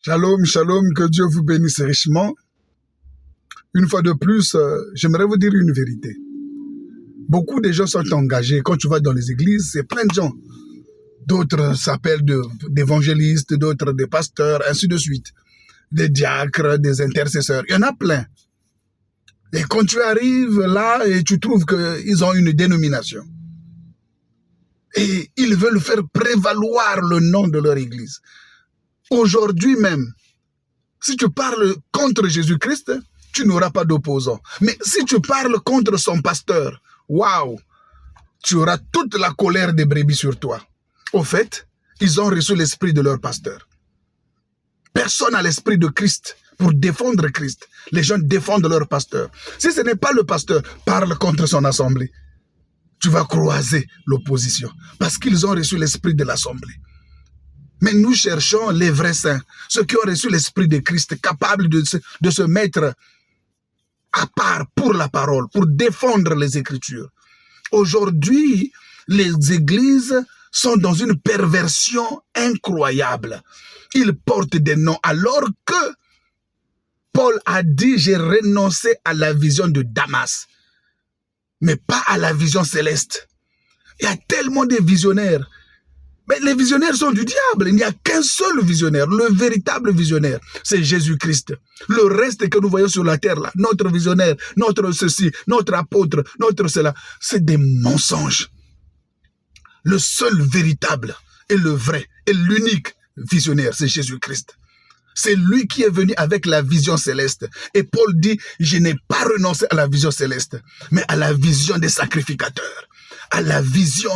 Shalom, shalom, que Dieu vous bénisse richement. Une fois de plus, j'aimerais vous dire une vérité. Beaucoup de gens sont engagés. Quand tu vas dans les églises, c'est plein de gens. D'autres s'appellent d'évangélistes, d'autres des pasteurs, ainsi de suite. Des diacres, des intercesseurs. Il y en a plein. Et quand tu arrives là et tu trouves qu'ils ont une dénomination, et ils veulent faire prévaloir le nom de leur église. Aujourd'hui même, si tu parles contre Jésus-Christ, tu n'auras pas d'opposant. Mais si tu parles contre son pasteur, waouh, tu auras toute la colère des brebis sur toi. Au fait, ils ont reçu l'esprit de leur pasteur. Personne n'a l'esprit de Christ pour défendre Christ. Les gens défendent leur pasteur. Si ce n'est pas le pasteur, parle contre son assemblée. Tu vas croiser l'opposition parce qu'ils ont reçu l'esprit de l'assemblée. Mais nous cherchons les vrais saints, ceux qui ont reçu l'esprit de Christ, capables de se mettre à part pour la parole, pour défendre les Écritures. Aujourd'hui, les églises sont dans une perversion incroyable. Ils portent des noms alors que Paul a dit « J'ai renoncé à la vision de Damas », mais pas à la vision céleste. Il y a tellement de visionnaires. Mais les visionnaires sont du diable. Il n'y a qu'un seul visionnaire. Le véritable visionnaire, c'est Jésus-Christ. Le reste que nous voyons sur la terre, là, notre visionnaire, notre ceci, notre apôtre, notre cela, c'est des mensonges. Le seul véritable et le vrai et l'unique visionnaire, c'est Jésus-Christ. C'est lui qui est venu avec la vision céleste. Et Paul dit, je n'ai pas renoncé à la vision céleste, mais à la vision des sacrificateurs, à la vision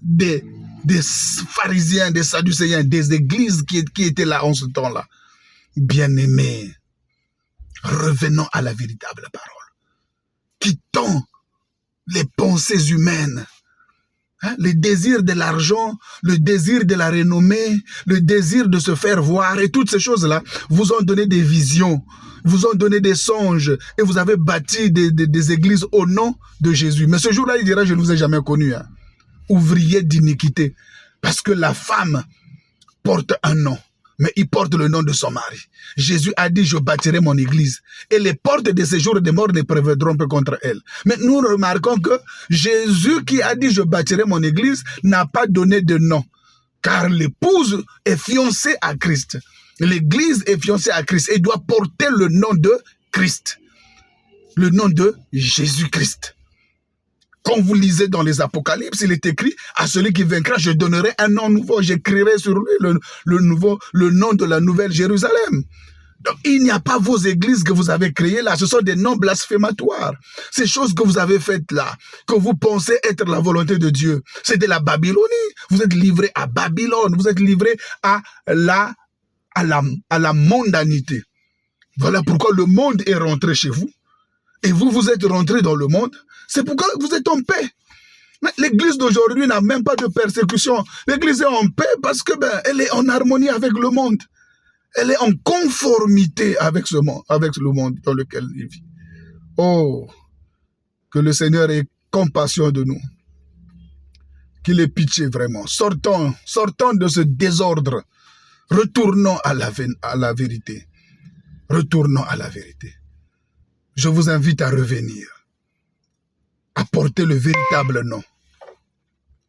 des pharisiens, des sadducéens, des églises qui étaient là en ce temps-là. Bien-aimés, revenons à la véritable parole. Quittons les pensées humaines, le désir de l'argent, le désir de la renommée, le désir de se faire voir, et toutes ces choses-là vous ont donné des visions, vous ont donné des songes, et vous avez bâti des églises au nom de Jésus. Mais ce jour-là, il dira, je ne vous ai jamais connu. Ouvrier d'iniquité, parce que la femme porte un nom, mais il porte le nom de son mari. Jésus a dit, je bâtirai mon église, et les portes de ces jours de mort ne prévaudront pas contre elle. Mais nous remarquons que Jésus qui a dit, je bâtirai mon église, n'a pas donné de nom, car l'épouse est fiancée à Christ. L'église est fiancée à Christ, et doit porter le nom de Christ, le nom de Jésus-Christ. Quand vous lisez dans les Apocalypses, il est écrit, à celui qui vaincra, je donnerai un nom nouveau, j'écrirai sur lui le nom de la nouvelle Jérusalem. Donc, il n'y a pas vos églises que vous avez créées là, ce sont des noms blasphématoires. Ces choses que vous avez faites là, que vous pensez être la volonté de Dieu, c'est de la Babylonie. Vous êtes livrés à Babylone, vous êtes livrés à la mondanité. Voilà pourquoi le monde est rentré chez vous. Et vous, vous êtes rentrés dans le monde. C'est pourquoi vous êtes en paix. Mais l'église d'aujourd'hui n'a même pas de persécution. L'église est en paix parce que elle est en harmonie avec le monde. Elle est en conformité avec le monde dans lequel il vit. Oh, que le Seigneur ait compassion de nous. Qu'il ait pitié vraiment. Sortons de ce désordre. Retournons à la vérité. Retournons à la vérité. Je vous invite à revenir, à porter le véritable nom.